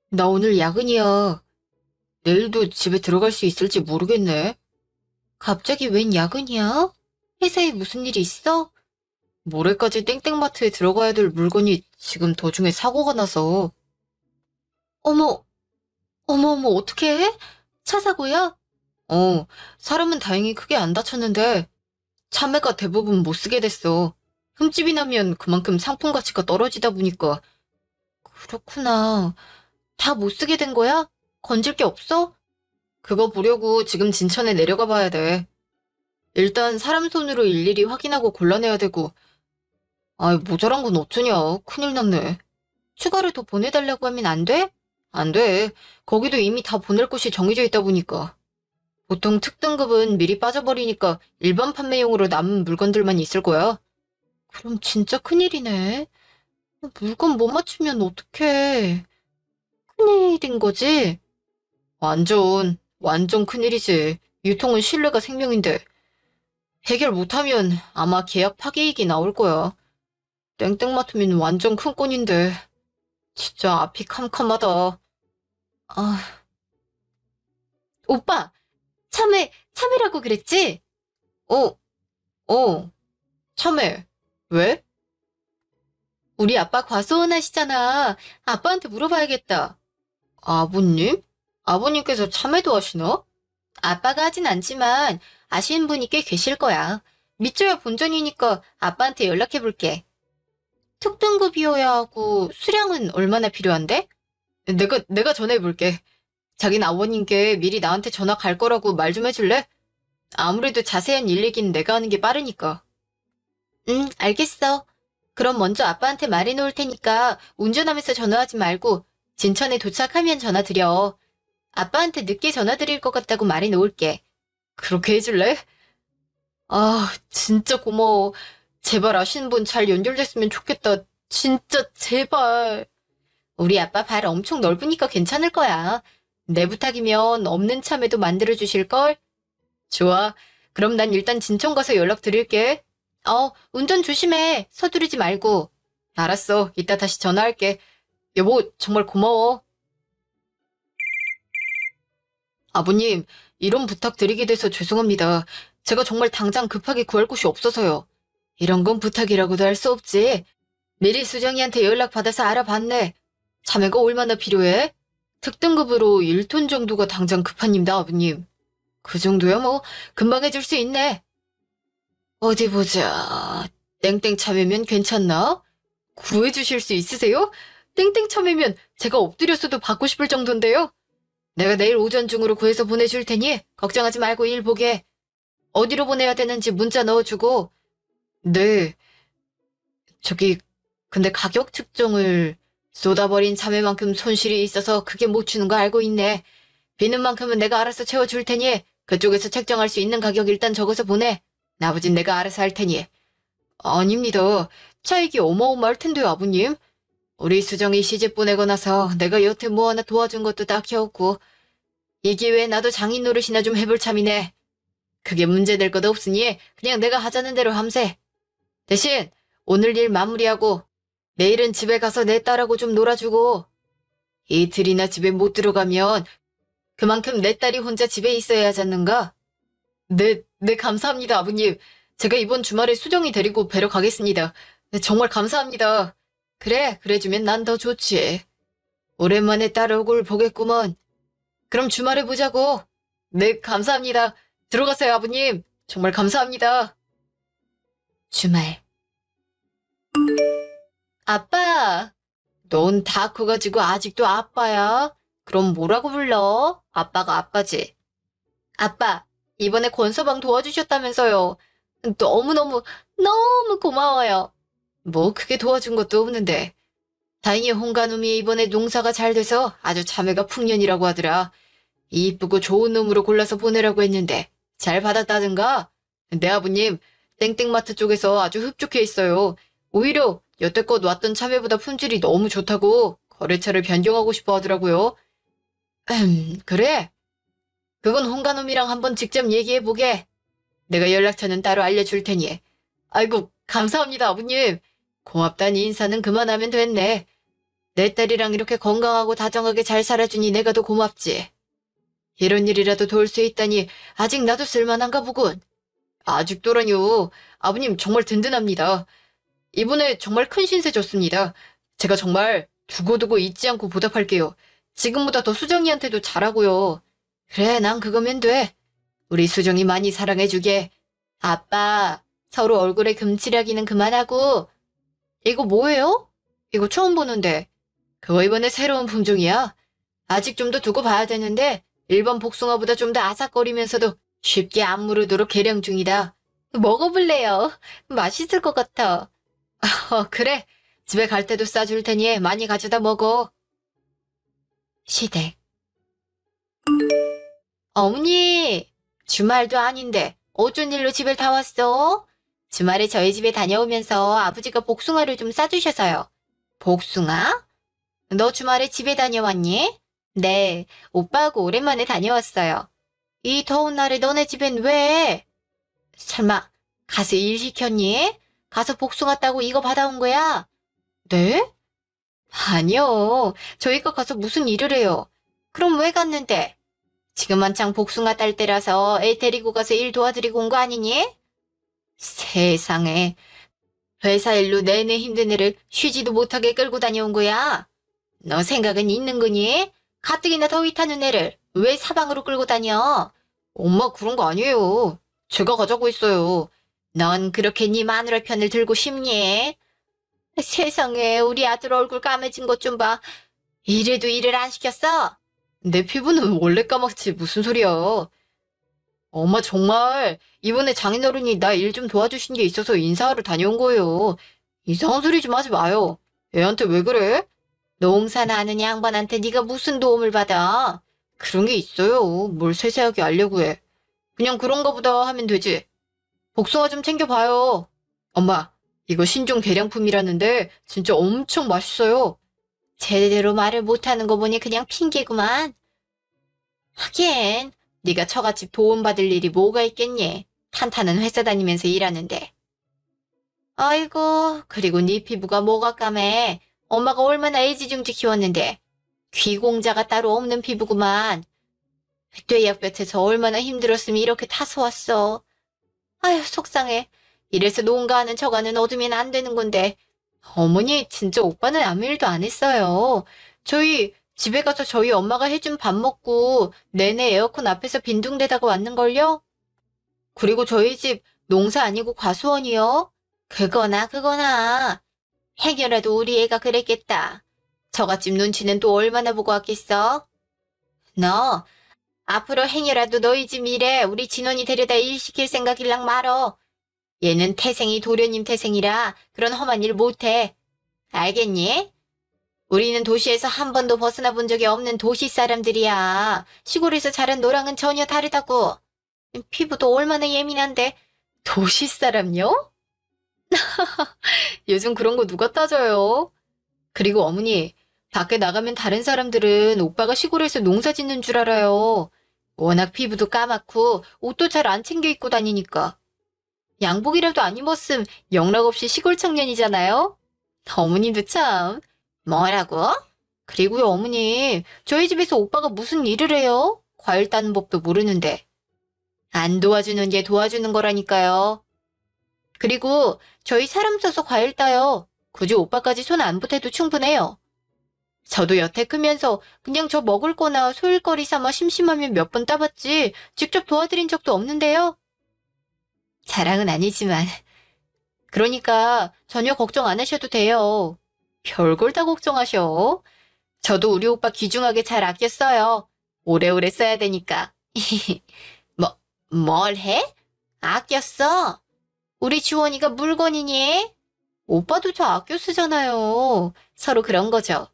나 오늘 야근이야. 내일도 집에 들어갈 수 있을지 모르겠네. 갑자기 웬 야근이야? 회사에 무슨 일이 있어? 모레까지 땡땡마트에 들어가야 될 물건이 지금 도중에 사고가 나서. 어머, 어머, 어떻게 해? 차 사고야? 어, 사람은 다행히 크게 안 다쳤는데 참외가 대부분 못 쓰게 됐어. 흠집이 나면 그만큼 상품 가치가 떨어지다 보니까. 그렇구나. 다 못 쓰게 된 거야? 건질 게 없어? 그거 보려고 지금 진천에 내려가 봐야 돼. 일단 사람 손으로 일일이 확인하고 골라내야 되고, 모자란 건 어쩌냐. 큰일 났네. 추가로 더 보내달라고 하면 안 돼? 안 돼. 거기도 이미 다 보낼 곳이 정해져 있다 보니까. 보통 특등급은 미리 빠져버리니까 일반 판매용으로 남은 물건들만 있을 거야. 그럼 진짜 큰일이네. 물건 못 맞추면 어떡해. 큰일인 거지? 완전 큰일이지. 유통은 신뢰가 생명인데. 해결 못하면 아마 계약 파기이기 나올 거야. 땡땡마트면 완전 큰 건인데. 진짜 앞이 캄캄하다. 아, 오빠! 참외라고 그랬지? 어, 참외. 왜? 우리 아빠 과소원하시잖아. 아빠한테 물어봐야겠다. 아버님? 아버님께서 참외도 하시나? 아빠가 하진 않지만 아시는 분이 꽤 계실 거야. 믿져야 본전이니까 아빠한테 연락해볼게. 특등급이어야 하고 수량은 얼마나 필요한데? 내가 전화해볼게. 자긴 아버님께 미리 나한테 전화 갈 거라고 말 좀 해줄래? 아무래도 자세한 일 얘기는 내가 하는 게 빠르니까. 응, 알겠어. 그럼 먼저 아빠한테 말해놓을 테니까 운전하면서 전화하지 말고 진천에 도착하면 전화 드려. 아빠한테 늦게 전화 드릴 것 같다고 말해놓을게. 그렇게 해줄래? 진짜 고마워. 제발 아시는 분 잘 연결됐으면 좋겠다. 진짜 제발. 우리 아빠 발 엄청 넓으니까 괜찮을 거야. 내 부탁이면 없는 참에도 만들어주실걸? 좋아. 그럼 난 일단 진천 가서 연락드릴게. 운전 조심해. 서두르지 말고. 알았어. 이따 다시 전화할게. 여보, 정말 고마워. 아버님, 이런 부탁 드리게 돼서 죄송합니다. 제가 정말 당장 급하게 구할 곳이 없어서요. 이런 건 부탁이라고도 할 수 없지. 미리 수정이한테 연락받아서 알아봤네. 자매가 얼마나 필요해? 특등급으로 1톤 정도가 당장 급한 입니다, 아버님. 그 정도야 뭐 금방 해줄 수 있네. 어디 보자. 땡땡 참외면 괜찮나? 구해주실 수 있으세요? 땡땡 참외면 제가 엎드렸어도 받고 싶을 정도인데요. 내가 내일 오전 중으로 구해서 보내줄 테니 걱정하지 말고 일 보게. 어디로 보내야 되는지 문자 넣어주고. 네, 저기 근데 가격 측정을 쏟아버린 참외만큼 손실이 있어서 크게 못 주는 거 알고 있네. 비는 만큼은 내가 알아서 채워줄 테니 그쪽에서 책정할 수 있는 가격 일단 적어서 보내. 나머진 내가 알아서 할 테니. 아닙니다. 차익이 어마어마할 텐데요, 아버님. 우리 수정이 시집 보내고 나서 내가 여태 뭐 하나 도와준 것도 딱히 없고 이 기회에 나도 장인 노릇이나 좀 해볼 참이네. 그게 문제될 것 없으니 그냥 내가 하자는 대로 함세. 대신 오늘 일 마무리하고 내일은 집에 가서 내 딸하고 좀 놀아주고 이틀이나 집에 못 들어가면 그만큼 내 딸이 혼자 집에 있어야 하지 않는가? 네, 감사합니다, 아버님. 제가 이번 주말에 수정이 데리고 뵈러 가겠습니다. 네, 정말 감사합니다. 그래주면 난 더 좋지. 오랜만에 딸 얼굴 보겠구먼. 그럼 주말에 보자고. 네, 감사합니다. 들어가세요, 아버님. 정말 감사합니다. 주말. 아빠! 넌 다 커가지고 아직도 아빠야? 그럼 뭐라고 불러? 아빠가 아빠지. 아빠, 이번에 권서방 도와주셨다면서요. 너무 고마워요. 뭐 크게 도와준 것도 없는데. 다행히 홍가놈이 이번에 농사가 잘 돼서 아주 자매가 풍년이라고 하더라. 이쁘고 좋은 놈으로 골라서 보내라고 했는데 잘 받았다든가? 내 아버님 땡땡마트 쪽에서 아주 흡족해 있어요. 오히려 여태껏 왔던 참외보다 품질이 너무 좋다고 거래처를 변경하고 싶어 하더라고요. 그래? 그건 홍가놈이랑 한번 직접 얘기해보게. 내가 연락처는 따로 알려줄 테니. 아이고 감사합니다 아버님. 고맙다니 인사는 그만하면 됐네. 내 딸이랑 이렇게 건강하고 다정하게 잘 살아주니 내가 더 고맙지. 이런 일이라도 도울 수 있다니 아직 나도 쓸만한가 보군. 아직도라뇨. 아버님 정말 든든합니다. 이번에 정말 큰 신세 졌습니다. 제가 정말 두고두고 잊지 않고 보답할게요. 지금보다 더 수정이한테도 잘하고요. 그래, 난 그거면 돼. 우리 수정이 많이 사랑해주게. 아빠, 서로 얼굴에 금칠하기는 그만하고. 이거 뭐예요? 이거 처음 보는데. 그거 이번에 새로운 품종이야. 아직 좀 더 두고 봐야 되는데 일반 복숭아보다 좀 더 아삭거리면서도 쉽게 안 무르도록 개량 중이다. 먹어볼래요? 맛있을 것 같아. 그래. 집에 갈 때도 싸줄 테니 많이 가져다 먹어. 시댁. 어머니, 주말도 아닌데 어쩐 일로 집을 다 왔어? 주말에 저희 집에 다녀오면서 아버지가 복숭아를 좀 싸주셔서요. 복숭아? 너 주말에 집에 다녀왔니? 네, 오빠하고 오랜만에 다녀왔어요. 이 더운 날에 너네 집엔 왜? 설마 가서 일 시켰니? 가서 복숭아 따고 이거 받아온 거야? 네? 아니요. 저희가 가서 무슨 일을 해요. 그럼 왜 갔는데? 지금 한창 복숭아 딸 때라서 애 데리고 가서 일 도와드리고 온 거 아니니? 세상에. 회사 일로 내내 힘든 애를 쉬지도 못하게 끌고 다녀온 거야. 너 생각은 있는 거니? 가뜩이나 더위 타는 애를 왜 사방으로 끌고 다녀? 엄마 그런 거 아니에요. 제가 가자고 했어요. 넌 그렇게 네 마누라 편을 들고 싶니? 세상에 우리 아들 얼굴 까매진 것 좀 봐. 이래도 일을 안 시켰어? 내 피부는 원래 까맣지 무슨 소리야. 엄마 정말 이번에 장인어른이 나 일 좀 도와주신 게 있어서 인사하러 다녀온 거예요. 이상한 소리 좀 하지 마요. 애한테 왜 그래? 농사나 하는 양반한테 네가 무슨 도움을 받아? 그런 게 있어요. 뭘 세세하게 알려고 해. 그냥 그런가 보다 하면 되지. 복숭아 좀 챙겨봐요. 엄마, 이거 신종 계량품이라는데 진짜 엄청 맛있어요. 제대로 말을 못하는 거 보니 그냥 핑계구만. 하긴 네가 처갓집 도움받을 일이 뭐가 있겠니? 탄탄한 회사 다니면서 일하는데. 아이고, 그리고 네 피부가 뭐가 까매. 엄마가 얼마나 애지중지 키웠는데. 귀공자가 따로 없는 피부구만. 뇌약볕에서 얼마나 힘들었으면 이렇게 타서 왔어. 아휴, 속상해. 이래서 농가하는 저가는 얻으면 안 되는 건데. 어머니, 진짜 오빠는 아무 일도 안 했어요. 저희 집에 가서 저희 엄마가 해준 밥 먹고 내내 에어컨 앞에서 빈둥대다가 왔는걸요? 그리고 저희 집 농사 아니고 과수원이요? 그거나. 행여라도 우리 애가 그랬겠다. 저갓집 눈치는 또 얼마나 보고 왔겠어? 너, 앞으로 행여라도 너희 집 일에 우리 진원이 데려다 일 시킬 생각일랑 말어. 얘는 태생이 도련님 태생이라 그런 험한 일 못해. 알겠니? 우리는 도시에서 한 번도 벗어나 본 적이 없는 도시 사람들이야. 시골에서 자란 너랑은 전혀 다르다고. 피부도 얼마나 예민한데. 도시 사람요? 요즘 그런 거 누가 따져요? 그리고 어머니, 밖에 나가면 다른 사람들은 오빠가 시골에서 농사 짓는 줄 알아요. 워낙 피부도 까맣고 옷도 잘 안 챙겨 입고 다니니까. 양복이라도 안 입었음 영락없이 시골 청년이잖아요? 어머니도 참. 뭐라고? 그리고요, 어머니, 저희 집에서 오빠가 무슨 일을 해요? 과일 따는 법도 모르는데. 안 도와주는 게 도와주는 거라니까요. 그리고 저희 사람 써서 과일 따요. 굳이 오빠까지 손 안 보태도 충분해요. 저도 여태 크면서 그냥 저 먹을 거나 소일거리 삼아 심심하면 몇 번 따봤지 직접 도와드린 적도 없는데요. 자랑은 아니지만. 그러니까 전혀 걱정 안 하셔도 돼요. 별걸 다 걱정하셔. 저도 우리 오빠 귀중하게 잘 아껴 써요. 오래오래 써야 되니까. 뭘 해? 아껴 써? 우리 주원이가 물건이니? 오빠도 저 아껴 쓰잖아요. 서로 그런 거죠.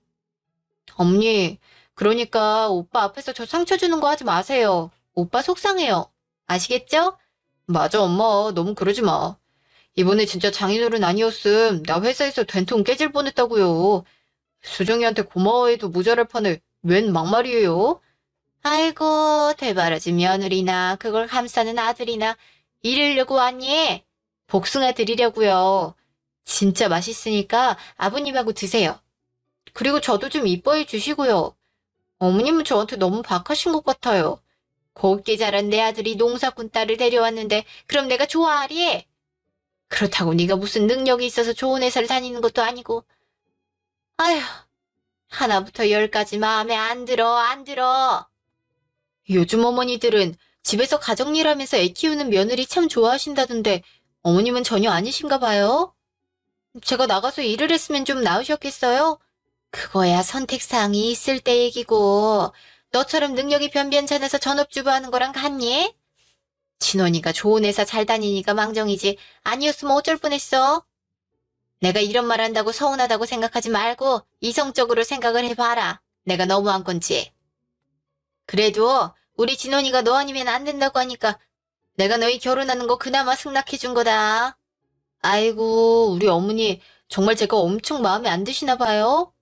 어머니, 그러니까 오빠 앞에서 저 상처 주는 거 하지 마세요. 오빠 속상해요. 아시겠죠? 맞아, 엄마. 너무 그러지 마. 이번에 진짜 장인어른 아니었음 나 회사에서 된통 깨질 뻔했다고요. 수정이한테 고마워해도 모자랄 판에 웬 막말이에요? 아이고, 대바라지 며느리나 그걸 감싸는 아들이나 이러려고 왔니? 복숭아 드리려고요. 진짜 맛있으니까 아버님하고 드세요. 그리고 저도 좀 이뻐해 주시고요. 어머님은 저한테 너무 박하신 것 같아요. 곱게 자란 내 아들이 농사꾼 딸을 데려왔는데 그럼 내가 좋아하리? 그렇다고 네가 무슨 능력이 있어서 좋은 회사를 다니는 것도 아니고. 아휴, 하나부터 열까지 마음에 안 들어, 안 들어. 요즘 어머니들은 집에서 가정일 하면서 애 키우는 며느리 참 좋아하신다던데 어머님은 전혀 아니신가 봐요? 제가 나가서 일을 했으면 좀 나으셨겠어요? 그거야 선택사항이 있을 때 얘기고 너처럼 능력이 변변찮아서 전업주부 하는 거랑 같니? 진원이가 좋은 회사 잘 다니니까 망정이지 아니었으면 어쩔 뻔했어? 내가 이런 말 한다고 서운하다고 생각하지 말고 이성적으로 생각을 해봐라. 내가 너무한 건지. 그래도 우리 진원이가 너 아니면 안 된다고 하니까 내가 너희 결혼하는 거 그나마 승낙해준 거다. 아이고 우리 어머니 정말 제가 엄청 마음에 안 드시나 봐요?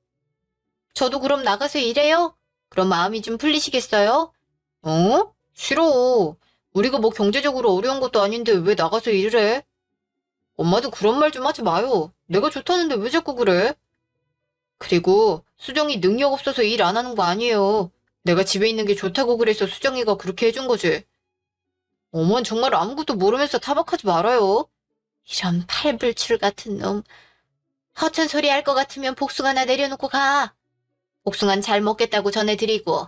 저도 그럼 나가서 일해요? 그럼 마음이 좀 풀리시겠어요? 어? 싫어. 우리가 뭐 경제적으로 어려운 것도 아닌데 왜 나가서 일을 해? 엄마도 그런 말 좀 하지 마요. 내가 좋다는데 왜 자꾸 그래? 그리고 수정이 능력 없어서 일 안 하는 거 아니에요. 내가 집에 있는 게 좋다고 그래서 수정이가 그렇게 해준 거지. 어머는 정말 아무것도 모르면서 타박하지 말아요. 이런 팔불출 같은 놈. 허튼 소리 할 것 같으면 복숭아나 내려놓고 가. 복숭아는 잘 먹겠다고 전해드리고.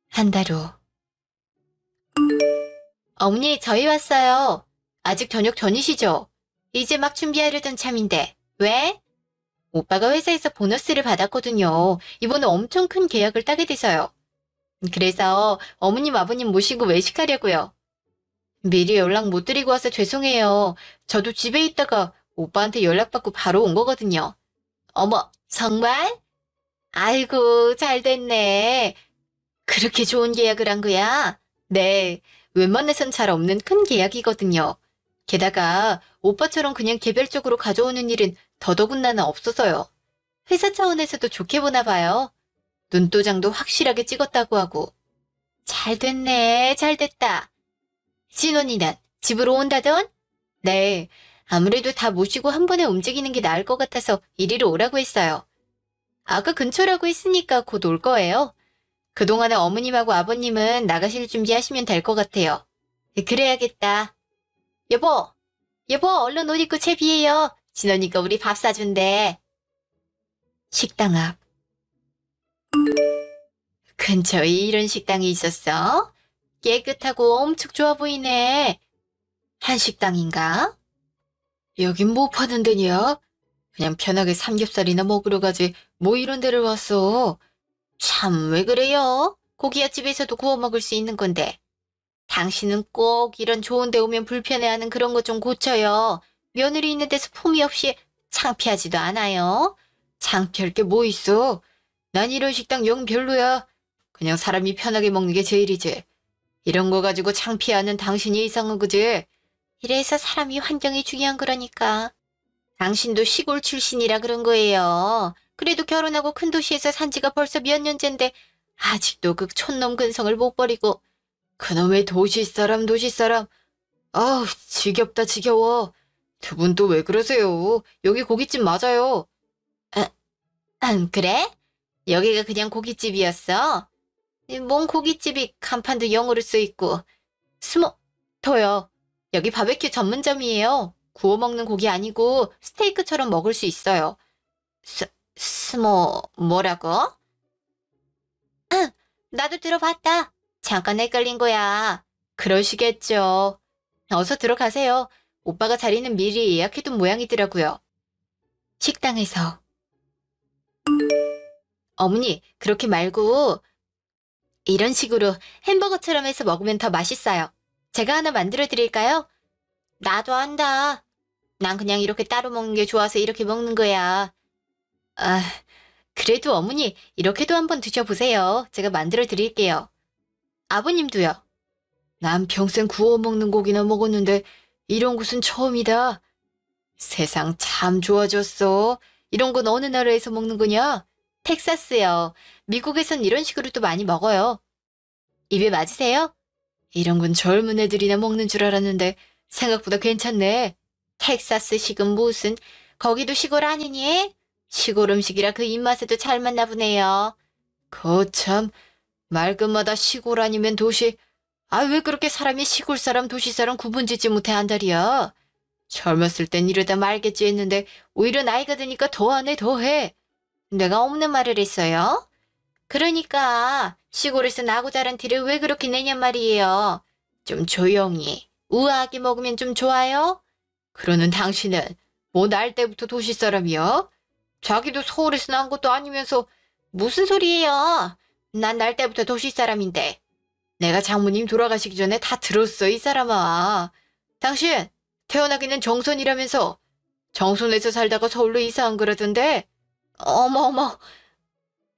한 달 후. 어머니, 저희 왔어요. 아직 저녁 전이시죠? 이제 막 준비하려던 참인데. 왜? 오빠가 회사에서 보너스를 받았거든요. 이번에 엄청 큰 계약을 따게 돼서요. 그래서 어머님, 아버님 모시고 외식하려고요. 미리 연락 못 드리고 와서 죄송해요. 저도 집에 있다가 오빠한테 연락받고 바로 온 거거든요. 어머, 정말? 아이고, 잘 됐네. 그렇게 좋은 계약을 한 거야? 네, 웬만해선 잘 없는 큰 계약이거든요. 게다가 오빠처럼 그냥 개별적으로 가져오는 일은 더더군다나 없어서요. 회사 차원에서도 좋게 보나 봐요. 눈도장도 확실하게 찍었다고 하고. 잘 됐네, 잘 됐다. 진원이는 집으로 온다던? 네, 아무래도 다 모시고 한 번에 움직이는 게 나을 것 같아서 이리로 오라고 했어요. 아까 근처라고 했으니까 곧 올 거예요. 그동안에 어머님하고 아버님은 나가실 준비하시면 될 것 같아요. 그래야겠다. 여보, 여보, 얼른 옷 입고 채비해요. 진원이가 우리 밥 사준대. 식당 앞. 근처에 이런 식당이 있었어? 깨끗하고 엄청 좋아 보이네. 한식당인가? 여긴 뭐 파는 데냐? 그냥 편하게 삼겹살이나 먹으러 가지 뭐 이런 데를 왔어. 참 왜 그래요? 고기야 집에서도 구워 먹을 수 있는 건데. 당신은 꼭 이런 좋은 데 오면 불편해하는 그런 것 좀 고쳐요. 며느리 있는 데서 품위 없이 창피하지도 않아요. 창피할 게 뭐 있어. 난 이런 식당 영 별로야. 그냥 사람이 편하게 먹는 게 제일이지. 이런 거 가지고 창피하는 당신이 이상한 거지. 이래서 사람이 환경이 중요한 거라니까. 당신도 시골 출신이라 그런 거예요. 그래도 결혼하고 큰 도시에서 산 지가 벌써 몇 년째인데 아직도 그 촌놈 근성을 못 버리고. 그놈의 도시 사람. 아우 지겹다 지겨워. 두 분 또 왜 그러세요? 여기 고깃집 맞아요. 그래? 여기가 그냥 고깃집이었어? 뭔 고깃집이 간판도 영어로 써있고. 더요. 여기 바베큐 전문점이에요. 구워 먹는 고기 아니고 스테이크처럼 먹을 수 있어요. 뭐라고? 나도 들어봤다. 잠깐 헷갈린 거야. 그러시겠죠. 어서 들어가세요. 오빠가 자리는 미리 예약해둔 모양이더라고요. 식당에서. 어머니, 그렇게 말고 이런 식으로 햄버거처럼 해서 먹으면 더 맛있어요. 제가 하나 만들어 드릴까요? 나도 한다. 난 그냥 이렇게 따로 먹는 게 좋아서 이렇게 먹는 거야. 아, 그래도 어머니 이렇게도 한번 드셔보세요. 제가 만들어 드릴게요. 아버님도요. 난 평생 구워 먹는 고기나 먹었는데 이런 곳은 처음이다. 세상 참 좋아졌어. 이런 건 어느 나라에서 먹는 거냐? 텍사스요. 미국에선 이런 식으로도 많이 먹어요. 입에 맞으세요? 이런 건 젊은 애들이나 먹는 줄 알았는데 생각보다 괜찮네. 텍사스식은 무슨, 거기도 시골 아니니? 시골 음식이라 그 입맛에도 잘 맞나 보네요. 거참, 말끝마다 시골 아니면 도시. 아, 왜 그렇게 사람이 시골 사람, 도시 사람 구분짓지 못해 한다리야? 젊었을 땐 이러다 말겠지 했는데 오히려 나이가 드니까 더하네 더해. 내가 없는 말을 했어요? 그러니까 시골에서 나고 자란 티를 왜 그렇게 내냔 말이에요. 좀 조용히 우아하게 먹으면 좀 좋아요? 그러는 당신은 뭐 날 때부터 도시 사람이야? 자기도 서울에서 난 것도 아니면서 무슨 소리예요? 난 날 때부터 도시 사람인데. 내가 장모님 돌아가시기 전에 다 들었어, 이 사람아. 당신 태어나기는 정선이라면서 정선에서 살다가 서울로 이사 온 거라던데. 어머 어머,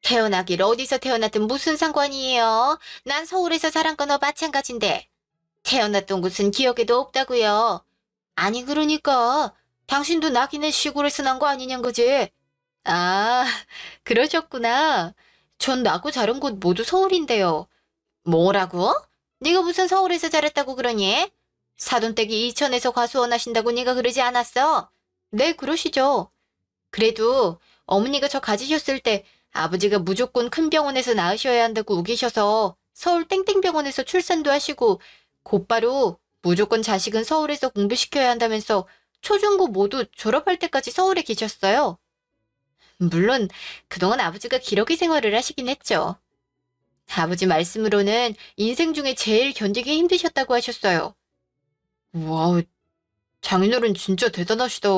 태어나길 어디서 태어났든 무슨 상관이에요. 난 서울에서 자란 거나 마찬가지인데. 태어났던 곳은 기억에도 없다고요. 아니 그러니까 당신도 나기는 시골에서 난 거 아니냔 거지. 아, 그러셨구나. 전 나고 자란 곳 모두 서울인데요. 뭐라고? 네가 무슨 서울에서 자랐다고 그러니? 사돈댁이 이천에서 과수원 하신다고 네가 그러지 않았어? 네, 그러시죠. 그래도 어머니가 저 가지셨을 때 아버지가 무조건 큰 병원에서 낳으셔야 한다고 우기셔서 서울 땡땡병원에서 출산도 하시고 곧바로 무조건 자식은 서울에서 공부시켜야 한다면서 초중고 모두 졸업할 때까지 서울에 계셨어요. 물론 그동안 아버지가 기러기 생활을 하시긴 했죠. 아버지 말씀으로는 인생 중에 제일 견디기 힘드셨다고 하셨어요. 와, 장인어른 진짜 대단하시다.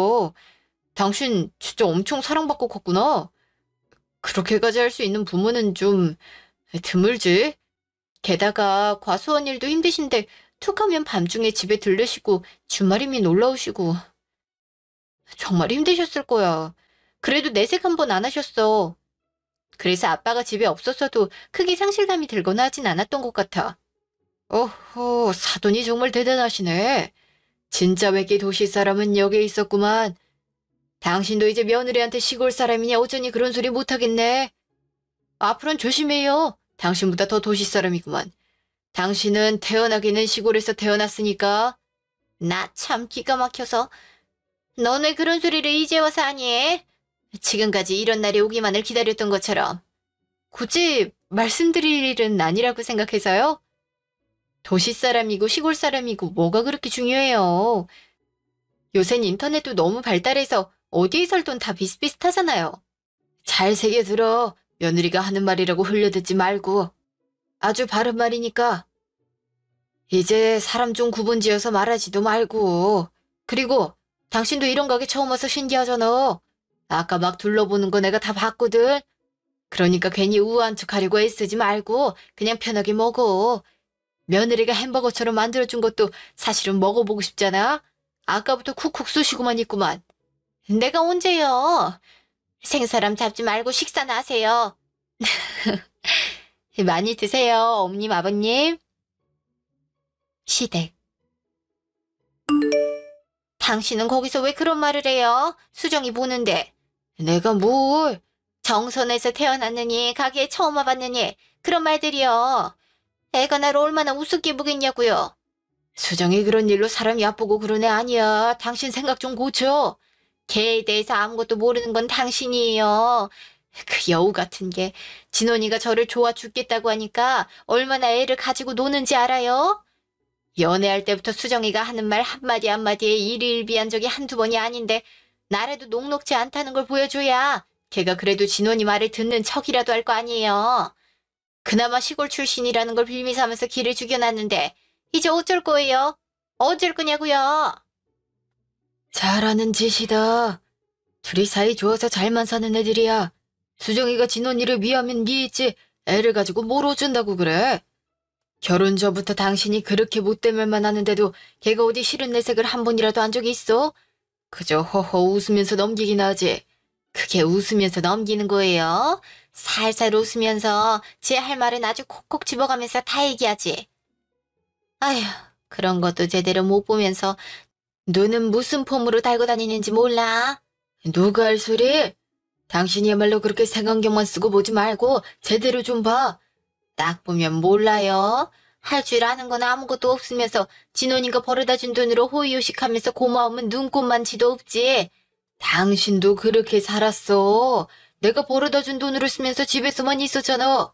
당신 진짜 엄청 사랑받고 컸구나. 그렇게까지 할 수 있는 부모는 좀 드물지. 게다가 과수원 일도 힘드신데 툭 하면 밤중에 집에 들르시고 주말이면 올라오시고 정말 힘드셨을 거야. 그래도 내색 한 번 안 하셨어. 그래서 아빠가 집에 없었어도 크게 상실감이 들거나 하진 않았던 것 같아. 어허, 사돈이 정말 대단하시네. 진짜 외계 도시 사람은 여기에 있었구만. 당신도 이제 며느리한테 시골 사람이냐 어쩌니 그런 소리 못하겠네. 앞으로는 조심해요. 당신보다 더 도시 사람이구만. 당신은 태어나기는 시골에서 태어났으니까. 나 참 기가 막혀서. 넌 왜 그런 소리를 이제 와서 하니? 지금까지 이런 날이 오기만을 기다렸던 것처럼. 굳이 말씀드릴 일은 아니라고 생각해서요. 도시 사람이고 시골 사람이고 뭐가 그렇게 중요해요. 요샌 인터넷도 너무 발달해서 어디에 살던 다 비슷비슷하잖아요. 잘 새겨 들어. 며느리가 하는 말이라고 흘려듣지 말고. 아주 바른 말이니까. 이제 사람 좀 구분지어서 말하지도 말고. 그리고 당신도 이런 가게 처음 와서 신기하잖아. 아까 막 둘러보는 거 내가 다 봤거든. 그러니까 괜히 우아한 척 하려고 애쓰지 말고 그냥 편하게 먹어. 며느리가 햄버거처럼 만들어준 것도 사실은 먹어보고 싶잖아. 아까부터 쿡쿡 쑤시고만 있구만. 내가 언제요? 생사람 잡지 말고 식사나 하세요. 많이 드세요, 어머님, 아버님. 시댁. 당신은 거기서 왜 그런 말을 해요? 수정이 보는데. 내가 뭘? 정선에서 태어났느니 가게에 처음 와봤느니 그런 말들이요. 애가 나를 얼마나 우습게 보겠냐고요. 수정이 그런 일로 사람이 아프고 그런 애 아니야. 당신 생각 좀 고쳐. 걔에 대해서 아무것도 모르는 건 당신이에요. 그 여우 같은 게 진원이가 저를 좋아 죽겠다고 하니까 얼마나 애를 가지고 노는지 알아요? 연애할 때부터 수정이가 하는 말 한마디 한마디에 일희일비한 적이 한두 번이 아닌데 나라도 녹록지 않다는 걸 보여줘야 걔가 그래도 진원이 말을 듣는 척이라도 할 거 아니에요. 그나마 시골 출신이라는 걸 빌미 삼아서 길을 죽여놨는데 이제 어쩔 거예요? 어쩔 거냐고요? 잘하는 짓이다. 둘이 사이 좋아서 잘만 사는 애들이야. 수정이가 진원이를 미하면 미했지 애를 가지고 뭘 어준다고 그래. 결혼 전부터 당신이 그렇게 못된 말만 하는데도 걔가 어디 싫은 내색을 한 번이라도 한 적이 있어? 그저 허허 웃으면서 넘기긴 하지. 그게 웃으면서 넘기는 거예요. 살살 웃으면서 제 할 말은 아주 콕콕 집어가면서 다 얘기하지. 아휴, 그런 것도 제대로 못 보면서 눈은 무슨 폼으로 달고 다니는지 몰라. 누가 할 소리? 당신이야말로 그렇게 색안경만 쓰고 보지 말고 제대로 좀 봐. 딱 보면 몰라요. 할 줄 아는 건 아무것도 없으면서 진원이가 벌어다 준 돈으로 호의호식하면서 고마움은 눈꼽만치도 없지. 당신도 그렇게 살았어. 내가 벌어다 준 돈으로 쓰면서 집에서만 있었잖아.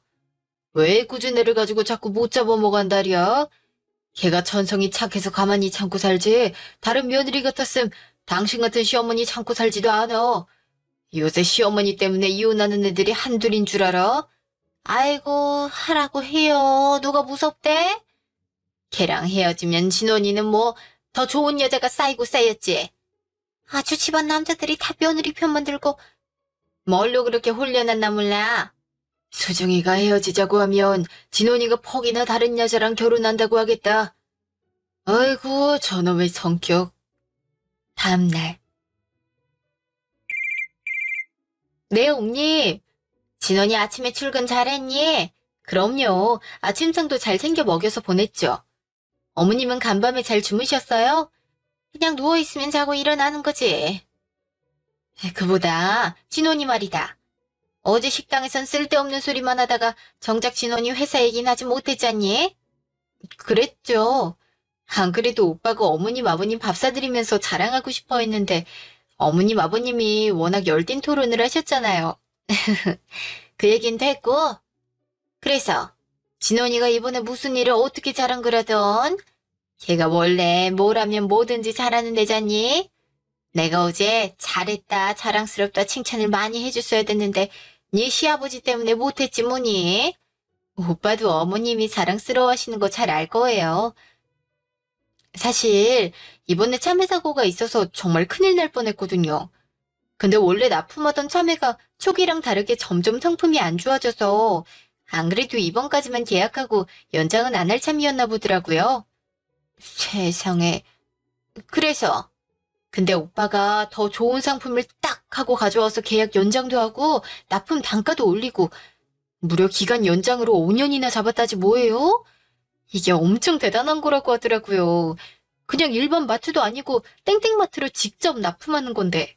왜 꾸준 애를 가지고 자꾸 못 잡아먹한다랴? 걔가 천성이 착해서 가만히 참고 살지 다른 며느리 같았음 당신 같은 시어머니 참고 살지도 않아. 요새 시어머니 때문에 이혼하는 애들이 한둘인 줄 알아? 아이고 하라고 해요. 누가 무섭대? 걔랑 헤어지면 진원이는 뭐 더 좋은 여자가 쌓이고 쌓였지. 아주 집안 남자들이 다 며느리 편만 들고 뭘로 그렇게 홀려놨나 몰라. 수정이가 헤어지자고 하면 진원이가 퍽이나 다른 여자랑 결혼한다고 하겠다. 아이고 저놈의 성격. 다음날. 네, 옥님. 진원이 아침에 출근 잘했니? 그럼요. 아침상도 잘 챙겨 먹여서 보냈죠. 어머님은 간밤에 잘 주무셨어요? 그냥 누워있으면 자고 일어나는 거지. 그보다 진원이 말이다. 어제 식당에선 쓸데없는 소리만 하다가 정작 진원이 회사 얘기는 하지 못했잖니? 그랬죠. 안 그래도 오빠가 어머님 아버님 밥 사드리면서 자랑하고 싶어 했는데 어머님 아버님이 워낙 열띤 토론을 하셨잖아요. 그 얘긴 됐고. 그래서 진원이가 이번에 무슨 일을 어떻게 잘한 거라던? 걔가 원래 뭘 하면 뭐든지 잘하는 애잖니? 내가 어제 잘했다 자랑스럽다 칭찬을 많이 해줬어야 됐는데 네 시아버지 때문에 못했지 뭐니? 오빠도 어머님이 자랑스러워하시는 거 잘 알 거예요. 사실 이번에 참외 사고가 있어서 정말 큰일 날 뻔했거든요. 근데 원래 납품하던 참외가 초기랑 다르게 점점 성품이 안 좋아져서 안 그래도 이번까지만 계약하고 연장은 안 할 참이었나 보더라고요. 세상에. 그래서 근데 오빠가 더 좋은 상품을 딱 하고 가져와서 계약 연장도 하고 납품 단가도 올리고 무려 기간 연장으로 5년이나 잡았다지 뭐예요? 이게 엄청 대단한 거라고 하더라고요. 그냥 일반 마트도 아니고 땡땡마트로 직접 납품하는 건데.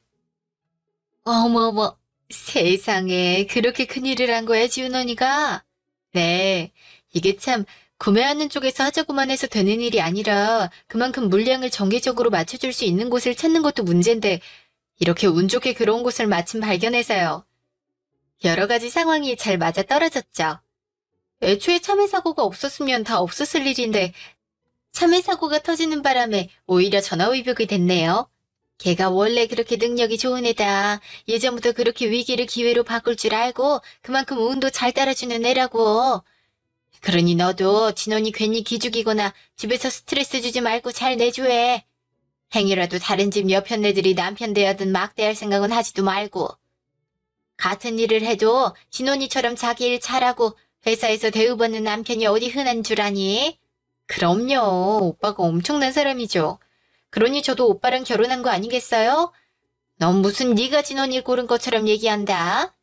어머어머, 세상에 그렇게 큰일을 한 거야, 지훈 언니가? 네, 이게 참 구매하는 쪽에서 하자고만 해서 되는 일이 아니라 그만큼 물량을 정기적으로 맞춰줄 수 있는 곳을 찾는 것도 문제인데 이렇게 운 좋게 그런 곳을 마침 발견해서요. 여러 가지 상황이 잘 맞아떨어졌죠. 애초에 참외 사고가 없었으면 다 없었을 일인데 참외 사고가 터지는 바람에 오히려 전화위복이 됐네요. 걔가 원래 그렇게 능력이 좋은 애다. 예전부터 그렇게 위기를 기회로 바꿀 줄 알고 그만큼 운도 잘 따라주는 애라고. 그러니 너도 진원이 괜히 기죽이거나 집에서 스트레스 주지 말고 잘 내줘해. 행여라도 다른 집 여편 애들이 남편 대하든 막 대할 생각은 하지도 말고. 같은 일을 해도 진원이처럼 자기 일 잘하고 회사에서 대우받는 남편이 어디 흔한 줄 아니? 그럼요. 오빠가 엄청난 사람이죠. 그러니 저도 오빠랑 결혼한 거 아니겠어요? 넌 무슨 네가 진원이 고른 것처럼 얘기한다.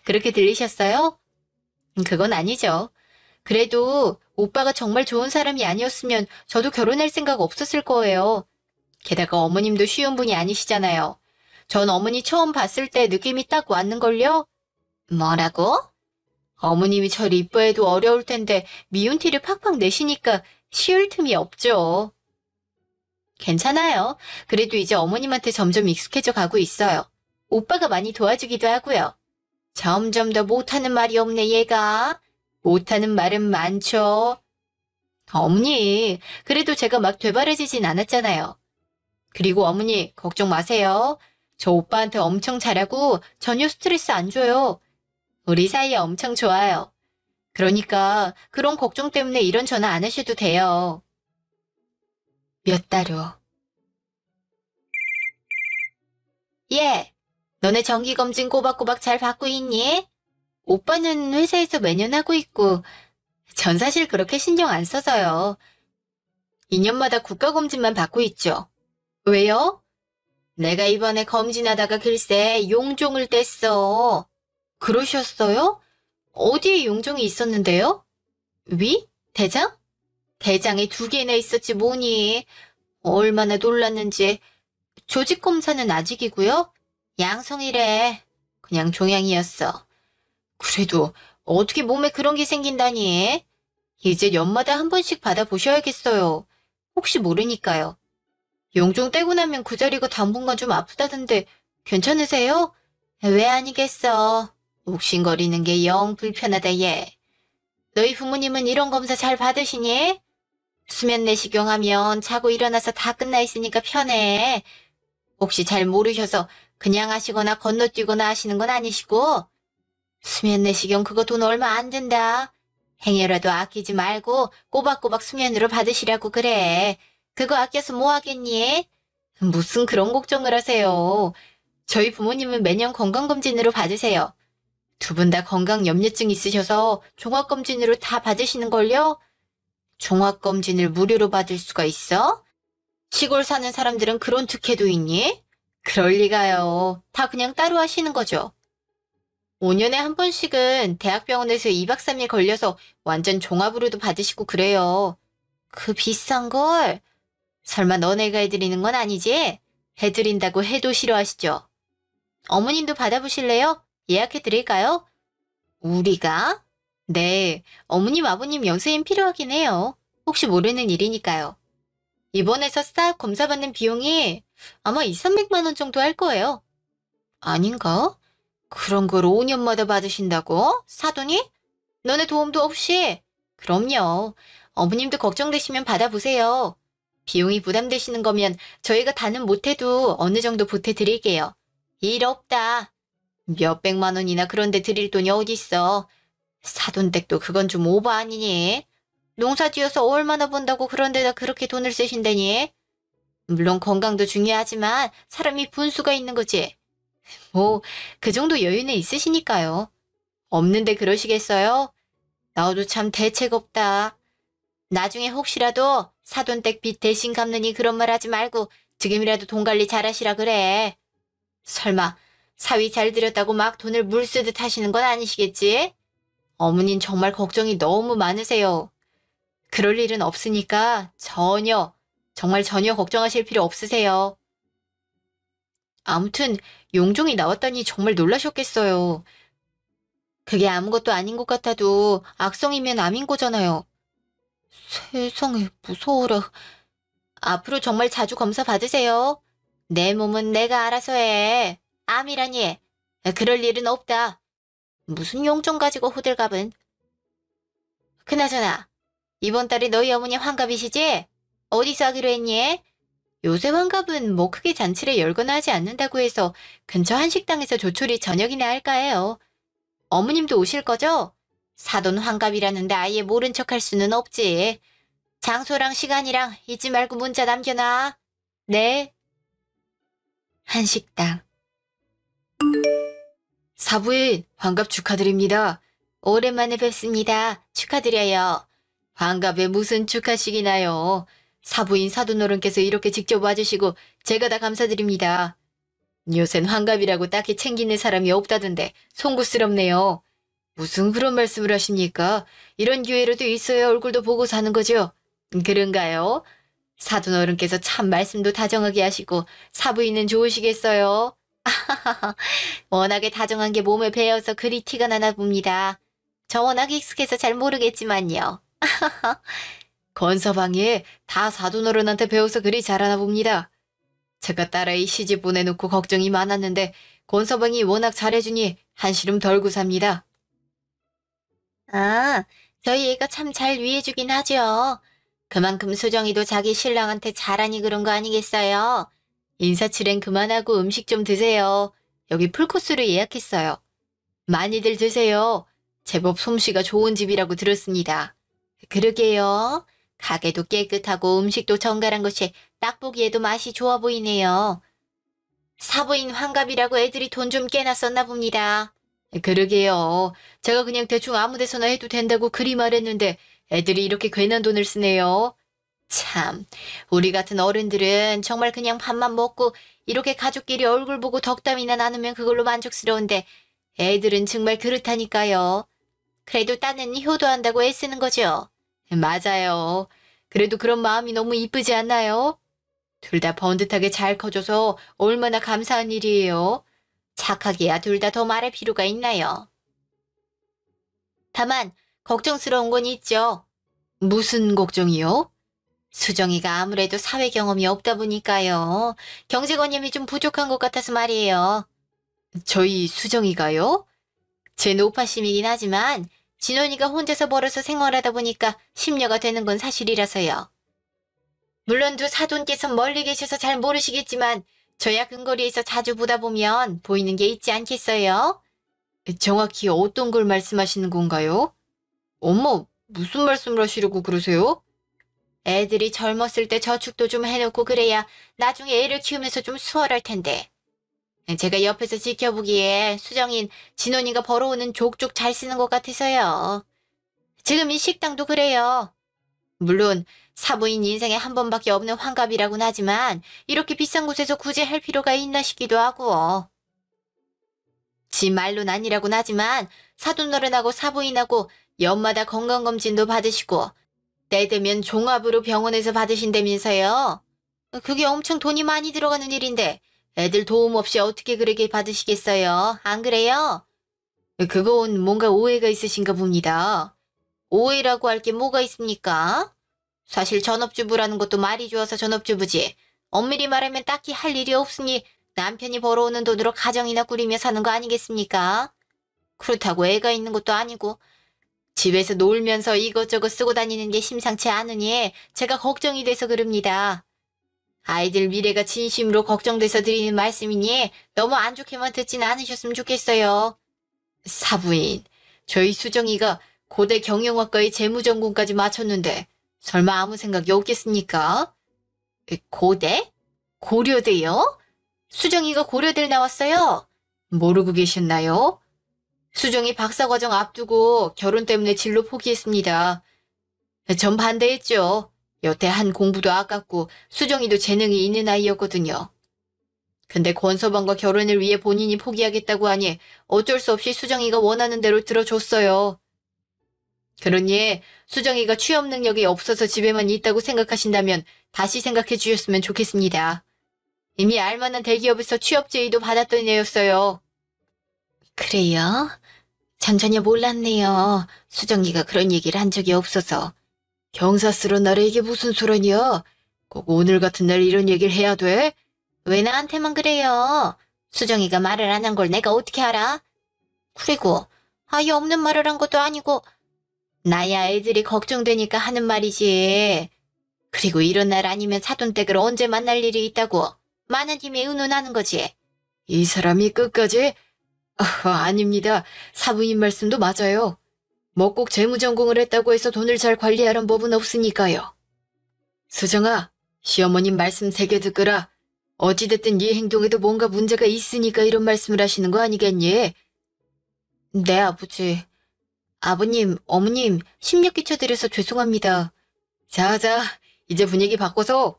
그렇게 들리셨어요? 그건 아니죠. 그래도 오빠가 정말 좋은 사람이 아니었으면 저도 결혼할 생각 없었을 거예요. 게다가 어머님도 쉬운 분이 아니시잖아요. 전 어머니 처음 봤을 때 느낌이 딱 왔는걸요? 뭐라고? 어머님이 절 이뻐해도 어려울 텐데 미운 티를 팍팍 내시니까 쉬울 틈이 없죠. 괜찮아요. 그래도 이제 어머님한테 점점 익숙해져 가고 있어요. 오빠가 많이 도와주기도 하고요. 점점 더 못하는 말이 없네 얘가. 못하는 말은 많죠. 어머니, 그래도 제가 막 되바라지진 않았잖아요. 그리고 어머니 걱정 마세요. 저 오빠한테 엄청 잘하고 전혀 스트레스 안 줘요. 우리 사이 엄청 좋아요. 그러니까 그런 걱정 때문에 이런 전화 안 하셔도 돼요. 몇 달 후. 예, 너네 정기검진 꼬박꼬박 잘 받고 있니? 오빠는 회사에서 매년 하고 있고 전 사실 그렇게 신경 안 써서요. 2년마다 국가검진만 받고 있죠. 왜요? 내가 이번에 검진하다가 글쎄 용종을 뗐어. 그러셨어요? 어디에 용종이 있었는데요? 위? 대장? 대장에 2개나 있었지 뭐니. 얼마나 놀랐는지. 조직검사는 아직이고요. 양성이래. 그냥 종양이었어. 그래도 어떻게 몸에 그런 게 생긴다니. 이제 연마다 한 번씩 받아보셔야겠어요. 혹시 모르니까요. 용종 떼고 나면 그 자리가 당분간 좀 아프다던데 괜찮으세요? 왜 아니겠어. 욱신거리는 게 영 불편하다 얘. 너희 부모님은 이런 검사 잘 받으시니? 수면 내시경 하면 자고 일어나서 다 끝나 있으니까 편해. 혹시 잘 모르셔서 그냥 하시거나 건너뛰거나 하시는 건 아니시고? 수면 내시경 그거 돈 얼마 안 든다. 행여라도 아끼지 말고 꼬박꼬박 수면으로 받으시라고 그래. 그거 아껴서 뭐 하겠니? 무슨 그런 걱정을 하세요. 저희 부모님은 매년 건강검진으로 받으세요. 두 분 다 건강 염려증 있으셔서 종합검진으로 다 받으시는걸요? 종합검진을 무료로 받을 수가 있어? 시골 사는 사람들은 그런 특혜도 있니? 그럴 리가요. 다 그냥 따로 하시는 거죠. 5년에 한 번씩은 대학병원에서 2박 3일 걸려서 완전 종합으로도 받으시고 그래요. 그 비싼 걸? 설마 너네가 해드리는 건 아니지? 해드린다고 해도 싫어하시죠? 어머님도 받아보실래요? 예약해드릴까요? 우리가? 네, 어머님 아버님 연세임 필요하긴 해요. 혹시 모르는 일이니까요. 입원해서 싹 검사받는 비용이 아마 2, 300만 원 정도 할 거예요. 아닌가? 그런 걸 5년마다 받으신다고? 사돈이? 너네 도움도 없이? 그럼요. 어머님도 걱정되시면 받아보세요. 비용이 부담되시는 거면 저희가 다는 못해도 어느 정도 보태드릴게요. 일 없다. 몇백만 원이나 그런데 드릴 돈이 어딨어. 사돈댁도 그건 좀 오버 아니니? 농사 지어서 얼마나 번다고 그런 데다 그렇게 돈을 쓰신다니? 물론 건강도 중요하지만 사람이 분수가 있는 거지. 뭐, 그 정도 여유는 있으시니까요. 없는데 그러시겠어요? 나도 참 대책 없다. 나중에 혹시라도 사돈댁 빚 대신 갚느니 그런 말 하지 말고 지금이라도 돈 관리 잘하시라 그래. 설마 사위 잘 들였다고 막 돈을 물 쓰듯 하시는 건 아니시겠지? 어머닌 정말 걱정이 너무 많으세요. 그럴 일은 없으니까 정말 전혀 걱정하실 필요 없으세요. 아무튼 용종이 나왔다니 정말 놀라셨겠어요. 그게 아무것도 아닌 것 같아도 악성이면 암인 거잖아요. 세상에 무서워라. 앞으로 정말 자주 검사 받으세요. 내 몸은 내가 알아서 해. 암이라니. 그럴 일은 없다. 무슨 용종 가지고 호들갑은. 그나저나 이번 달에 너희 어머니 환갑이시지? 어디서 하기로 했니? 요새 환갑은 뭐 크게 잔치를 열거나 하지 않는다고 해서 근처 한식당에서 조촐히 저녁이나 할까 해요. 어머님도 오실 거죠? 사돈 환갑이라는데 아예 모른 척할 수는 없지. 장소랑 시간이랑 잊지 말고 문자 남겨놔. 네. 한식당. 사부인 환갑 축하드립니다. 오랜만에 뵙습니다. 축하드려요. 환갑에 무슨 축하식이나요. 사부인 사돈어른께서 이렇게 직접 와주시고 제가 다 감사드립니다. 요샌 환갑이라고 딱히 챙기는 사람이 없다던데 송구스럽네요. 무슨 그런 말씀을 하십니까? 이런 기회라도 있어야 얼굴도 보고 사는 거죠. 그런가요? 사돈어른께서 참 말씀도 다정하게 하시고 사부인은 좋으시겠어요? 워낙에 다정한 게 몸에 배어서 그리 티가 나나 봅니다. 저 워낙 익숙해서 잘 모르겠지만요. 건서방이 다 사돈어른한테 배워서 그리 잘하나 봅니다. 제가 딸아이 시집 보내놓고 걱정이 많았는데 권서방이 워낙 잘해주니 한시름 덜고 삽니다. 아, 저희 애가 참 잘 위해주긴 하죠. 그만큼 수정이도 자기 신랑한테 잘하니 그런 거 아니겠어요? 인사치렝 그만하고 음식 좀 드세요. 여기 풀코스로 예약했어요. 많이들 드세요. 제법 솜씨가 좋은 집이라고 들었습니다. 그러게요. 가게도 깨끗하고 음식도 정갈한 것이 딱 보기에도 맛이 좋아 보이네요. 사부인 환갑이라고 애들이 돈 좀 깨나 썼나 봅니다. 그러게요. 제가 그냥 대충 아무 데서나 해도 된다고 그리 말했는데 애들이 이렇게 괜한 돈을 쓰네요. 참, 우리 같은 어른들은 정말 그냥 밥만 먹고 이렇게 가족끼리 얼굴 보고 덕담이나 나누면 그걸로 만족스러운데 애들은 정말 그렇다니까요. 그래도 딴은 효도한다고 애쓰는 거죠. 맞아요. 그래도 그런 마음이 너무 이쁘지 않나요? 둘 다 번듯하게 잘 커져서 얼마나 감사한 일이에요. 착하게야 둘 다 더 말할 필요가 있나요? 다만 걱정스러운 건 있죠. 무슨 걱정이요? 수정이가 아무래도 사회 경험이 없다 보니까요. 경제관념이 좀 부족한 것 같아서 말이에요. 저희 수정이가요? 제 노파심이긴 하지만 진원이가 혼자서 벌어서 생활하다 보니까 심려가 되는 건 사실이라서요. 물론 두 사돈께서 멀리 계셔서 잘 모르시겠지만 저야 근거리에서 자주 보다 보면 보이는 게 있지 않겠어요? 정확히 어떤 걸 말씀하시는 건가요? 어머, 무슨 말씀을 하시려고 그러세요? 애들이 젊었을 때 저축도 좀 해놓고 그래야 나중에 애를 키우면서 좀 수월할 텐데. 제가 옆에서 지켜보기에 수정인 진원이가 벌어오는 족족 잘 쓰는 것 같아서요. 지금 이 식당도 그래요. 물론 사부인 인생에 한 번밖에 없는 환갑이라고는 하지만 이렇게 비싼 곳에서 굳이 할 필요가 있나 싶기도 하고. 지 말로는 아니라고는 하지만 사돈어른하고 사부인하고 연마다 건강검진도 받으시고 때 되면 종합으로 병원에서 받으신다면서요. 그게 엄청 돈이 많이 들어가는 일인데 애들 도움 없이 어떻게 그렇게 받으시겠어요? 안 그래요? 그건 뭔가 오해가 있으신가 봅니다. 오해라고 할 게 뭐가 있습니까? 사실 전업주부라는 것도 말이 좋아서 전업주부지. 엄밀히 말하면 딱히 할 일이 없으니 남편이 벌어오는 돈으로 가정이나 꾸리며 사는 거 아니겠습니까? 그렇다고 애가 있는 것도 아니고 집에서 놀면서 이것저것 쓰고 다니는 게 심상치 않으니 제가 걱정이 돼서 그럽니다. 아이들 미래가 진심으로 걱정돼서 드리는 말씀이니 너무 안 좋게만 듣진 않으셨으면 좋겠어요. 사부인, 저희 수정이가 고대 경영학과의 재무전공까지 마쳤는데 설마 아무 생각이 없겠습니까? 고대? 고려대요? 수정이가 고려대를 나왔어요? 모르고 계셨나요? 수정이 박사과정 앞두고 결혼 때문에 진로 포기했습니다. 전 반대했죠. 여태 한 공부도 아깝고 수정이도 재능이 있는 아이였거든요. 근데 권서방과 결혼을 위해 본인이 포기하겠다고 하니 어쩔 수 없이 수정이가 원하는 대로 들어줬어요. 그러니 수정이가 취업 능력이 없어서 집에만 있다고 생각하신다면 다시 생각해 주셨으면 좋겠습니다. 이미 알만한 대기업에서 취업 제의도 받았던 애였어요. 그래요? 전 전혀 몰랐네요. 수정이가 그런 얘기를 한 적이 없어서. 경사스러운 날에 이게 무슨 소란이야? 꼭 오늘 같은 날 이런 얘기를 해야 돼? 왜 나한테만 그래요? 수정이가 말을 안 한 걸 내가 어떻게 알아? 그리고 아예 없는 말을 한 것도 아니고 나야 애들이 걱정되니까 하는 말이지. 그리고 이런 날 아니면 사돈댁을 언제 만날 일이 있다고 많은 힘에 의논하는 거지. 이 사람이 끝까지? 아닙니다. 사부인 말씀도 맞아요. 뭐 꼭 재무전공을 했다고 해서 돈을 잘 관리하란 법은 없으니까요. 수정아, 시어머님 말씀 새겨 듣거라. 어찌됐든 네 행동에도 뭔가 문제가 있으니까 이런 말씀을 하시는 거 아니겠니? 네, 아버지. 아버님, 어머님, 심력 끼쳐드려서 죄송합니다. 자자, 이제 분위기 바꿔서.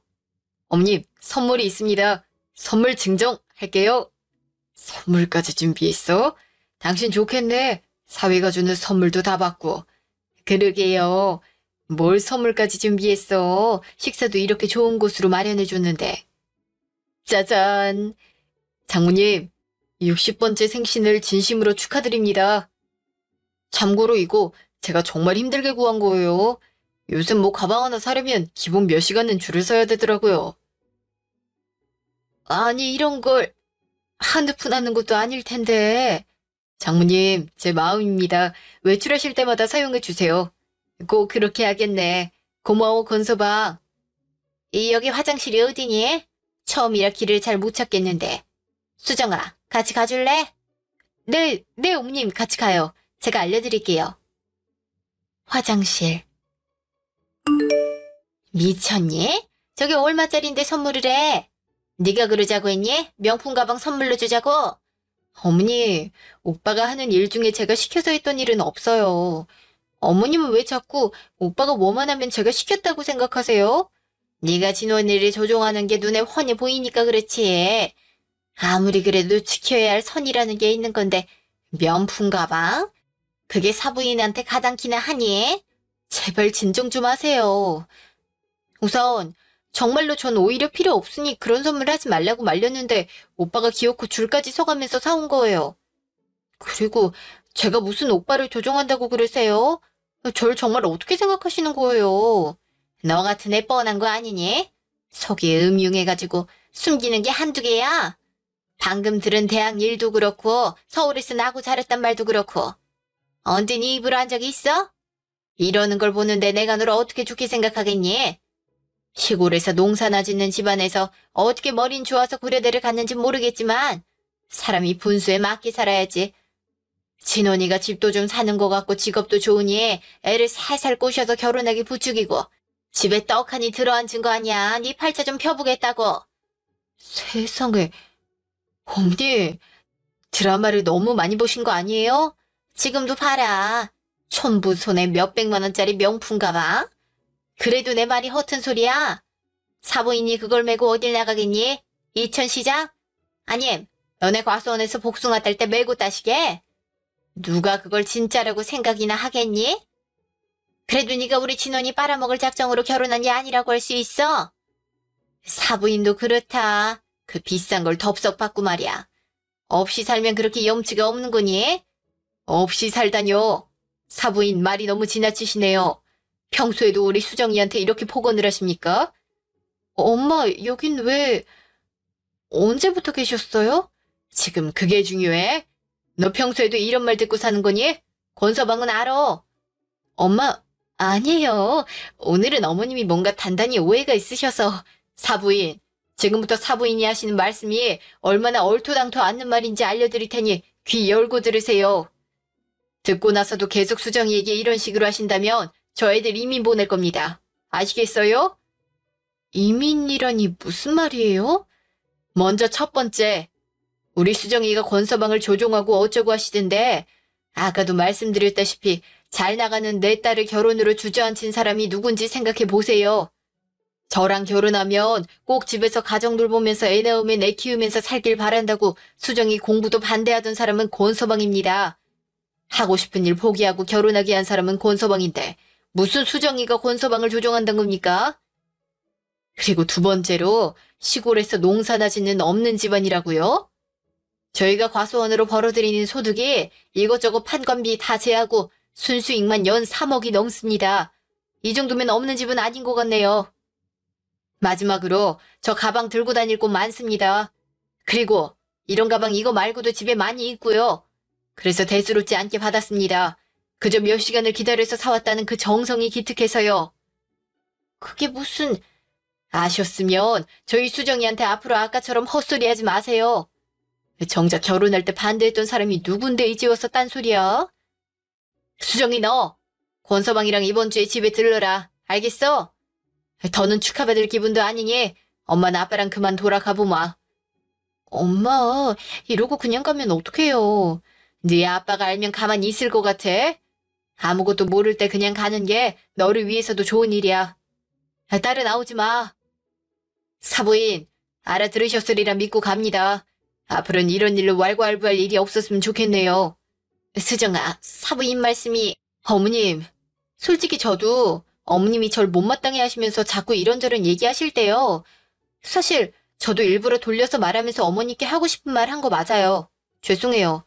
어머님, 선물이 있습니다. 선물 증정할게요. 선물까지 준비했어? 당신 좋겠네. 사위가 주는 선물도 다 받고. 그러게요. 뭘 선물까지 준비했어. 식사도 이렇게 좋은 곳으로 마련해줬는데. 짜잔. 장모님, 60번째 생신을 진심으로 축하드립니다. 참고로 이거 제가 정말 힘들게 구한 거예요. 요즘 뭐 가방 하나 사려면 기본 몇 시간은 줄을 서야 되더라고요. 아니 이런 걸 한두 푼 하는 것도 아닐 텐데. 장모님, 제 마음입니다. 외출하실 때마다 사용해 주세요. 꼭 그렇게 하겠네. 고마워, 건서방. 여기 화장실이 어디니? 처음이라 길을 잘 못 찾겠는데. 수정아, 같이 가줄래? 네, 네, 어머님, 같이 가요. 제가 알려드릴게요. 화장실. 미쳤니? 저게 얼마짜린데 선물을 해? 네가 그러자고 했니? 명품 가방 선물로 주자고? 어머니, 오빠가 하는 일 중에 제가 시켜서 했던 일은 없어요. 어머님은 왜 자꾸 오빠가 뭐만 하면 제가 시켰다고 생각하세요? 네가 진원이를 조종하는 게 눈에 훤히 보이니까 그렇지. 아무리 그래도 지켜야 할 선이라는 게 있는 건데 명품 가방? 그게 사부인한테 가당키나 하니? 제발 진정 좀 하세요. 우선 정말로 전 오히려 필요 없으니 그런 선물 하지 말라고 말렸는데 오빠가 기어코 줄까지 서가면서 사온 거예요. 그리고 제가 무슨 오빠를 조종한다고 그러세요? 절 정말 어떻게 생각하시는 거예요? 너 같은 애 뻔한 거 아니니? 속이 음흉해가지고 숨기는 게 한두 개야. 방금 들은 대학 일도 그렇고 서울에서 나고 자랐단 말도 그렇고 언제 네 입으로 한 적이 있어? 이러는 걸 보는데 내가 너를 어떻게 좋게 생각하겠니? 시골에서 농사나 짓는 집안에서 어떻게 머린 좋아서 고려대를 갔는지 모르겠지만 사람이 분수에 맞게 살아야지. 진원이가 집도 좀 사는 것 같고 직업도 좋으니 애를 살살 꼬셔서 결혼하게 부추기고 집에 떡하니 들어앉은 거 아니야. 네 팔자 좀 펴보겠다고. 세상에. 어머니, 드라마를 너무 많이 보신 거 아니에요? 지금도 봐라. 촌부 손에 몇백만 원짜리 명품 가방. 그래도 내 말이 허튼 소리야. 사부인이 그걸 메고 어딜 나가겠니? 이천시장? 아님, 너네 과수원에서 복숭아 딸 때 메고 따시게? 누가 그걸 진짜라고 생각이나 하겠니? 그래도 네가 우리 진원이 빨아먹을 작정으로 결혼한 게 아니라고 할 수 있어? 사부인도 그렇다. 그 비싼 걸 덥석 받고 말이야. 없이 살면 그렇게 염치가 없는 거니? 없이 살다뇨. 사부인 말이 너무 지나치시네요. 평소에도 우리 수정이한테 이렇게 폭언을 하십니까? 엄마, 여긴 왜... 언제부터 계셨어요? 지금 그게 중요해? 너 평소에도 이런 말 듣고 사는 거니? 권서방은 알아. 엄마, 아니에요. 오늘은 어머님이 뭔가 단단히 오해가 있으셔서. 사부인, 지금부터 사부인이 하시는 말씀이 얼마나 얼토당토 않는 말인지 알려드릴 테니 귀 열고 들으세요. 듣고 나서도 계속 수정이에게 이런 식으로 하신다면 저 애들 이민 보낼 겁니다. 아시겠어요? 이민이라니 무슨 말이에요? 먼저 첫 번째, 우리 수정이가 권서방을 조종하고 어쩌고 하시던데 아까도 말씀드렸다시피 잘 나가는 내 딸을 결혼으로 주저앉힌 사람이 누군지 생각해 보세요. 저랑 결혼하면 꼭 집에서 가정 돌보면서 애 낳으면 애 키우면서 살길 바란다고 수정이 공부도 반대하던 사람은 권서방입니다. 하고 싶은 일 포기하고 결혼하게 한 사람은 권서방인데 무슨 수정이가 권서방을 조종한단 겁니까? 그리고 두 번째로 시골에서 농사나 짓는 없는 집안이라고요? 저희가 과수원으로 벌어들이는 소득이 이것저것 판관비 다 제하고 순수익만 연 3억이 넘습니다. 이 정도면 없는 집은 아닌 것 같네요. 마지막으로 저 가방 들고 다닐 곳 많습니다. 그리고 이런 가방 이거 말고도 집에 많이 있고요. 그래서 대수롭지 않게 받았습니다. 그저 몇 시간을 기다려서 사왔다는 그 정성이 기특해서요. 그게 무슨... 아셨으면 저희 수정이한테 앞으로 아까처럼 헛소리하지 마세요. 정작 결혼할 때 반대했던 사람이 누군데 이제 와서 딴소리야? 수정이 너 권서방이랑 이번 주에 집에 들러라. 알겠어? 더는 축하받을 기분도 아니니 엄마나 아빠랑 그만 돌아가보마. 엄마, 이러고 그냥 가면 어떡해요. 네 아빠가 알면 가만히 있을 것 같아? 아무것도 모를 때 그냥 가는 게 너를 위해서도 좋은 일이야. 딸은 나오지 마. 사부인, 알아들으셨으리라 믿고 갑니다. 앞으로는 이런 일로 왈가왈부할 일이 없었으면 좋겠네요. 수정아, 사부인 말씀이... 어머님, 솔직히 저도 어머님이 절 못마땅해 하시면서 자꾸 이런저런 얘기하실 때요. 사실 저도 일부러 돌려서 말하면서 어머니께 하고 싶은 말 한 거 맞아요. 죄송해요.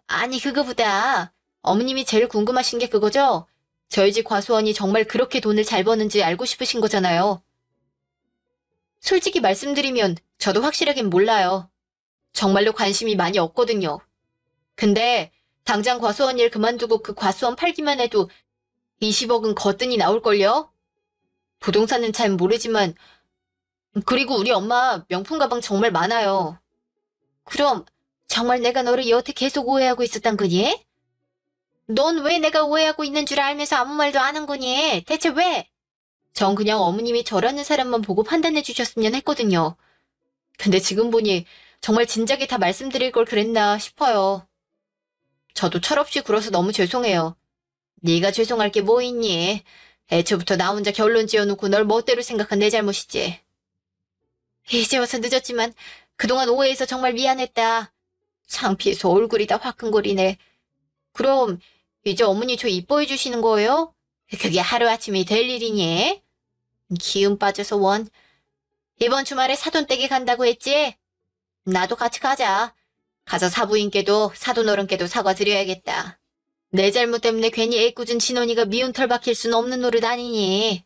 아니 그거보다 어머님이 제일 궁금하신 게 그거죠? 저희 집 과수원이 정말 그렇게 돈을 잘 버는지 알고 싶으신 거잖아요. 솔직히 말씀드리면 저도 확실하긴 몰라요. 정말로 관심이 많이 없거든요. 근데 당장 과수원 일 그만두고 그 과수원 팔기만 해도 20억은 거뜬히 나올걸요? 부동산은 잘 모르지만 그리고 우리 엄마 명품 가방 정말 많아요. 그럼 정말 내가 너를 여태 계속 오해하고 있었단 거니? 넌 왜 내가 오해하고 있는 줄 알면서 아무 말도 안 한 거니? 대체 왜? 전 그냥 어머님이 저라는 사람만 보고 판단해 주셨으면 했거든요. 근데 지금 보니 정말 진작에 다 말씀드릴 걸 그랬나 싶어요. 저도 철없이 굴어서 너무 죄송해요. 네가 죄송할 게 뭐 있니? 애초부터 나 혼자 결론 지어놓고 널 멋대로 생각한 내 잘못이지. 이제 와서 늦었지만 그동안 오해해서 정말 미안했다. 창피해서 얼굴이 다 화끈거리네. 그럼 이제 어머니 저 이뻐해 주시는 거예요? 그게 하루아침에 될 일이니? 기운 빠져서 원. 이번 주말에 사돈댁에 간다고 했지? 나도 같이 가자. 가서 사부인께도 사돈어른께도 사과드려야겠다. 내 잘못 때문에 괜히 애꿎은 진원이가 미운 털 박힐 순 없는 노릇 아니니.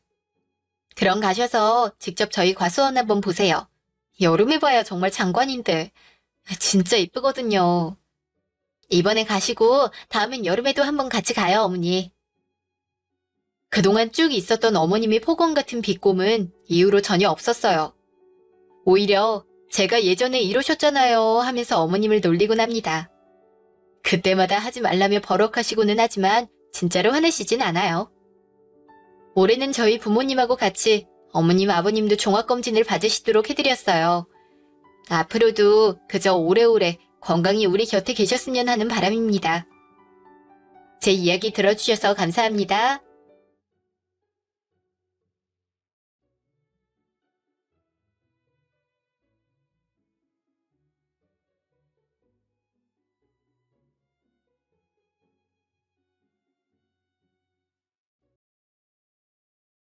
그럼 가셔서 직접 저희 과수원 한번 보세요. 여름에 봐야 정말 장관인데. 진짜 이쁘거든요. 이번에 가시고 다음엔 여름에도 한번 같이 가요, 어머니. 그동안 쭉 있었던 어머님의 폭언 같은 비꼼은 이후로 전혀 없었어요. 오히려 제가 예전에 이러셨잖아요 하면서 어머님을 놀리곤 합니다. 그때마다 하지 말라며 버럭하시고는 하지만 진짜로 화내시진 않아요. 올해는 저희 부모님하고 같이 어머님 아버님도 종합검진을 받으시도록 해드렸어요. 앞으로도 그저 오래오래 건강히 우리 곁에 계셨으면 하는 바람입니다. 제 이야기 들어주셔서 감사합니다.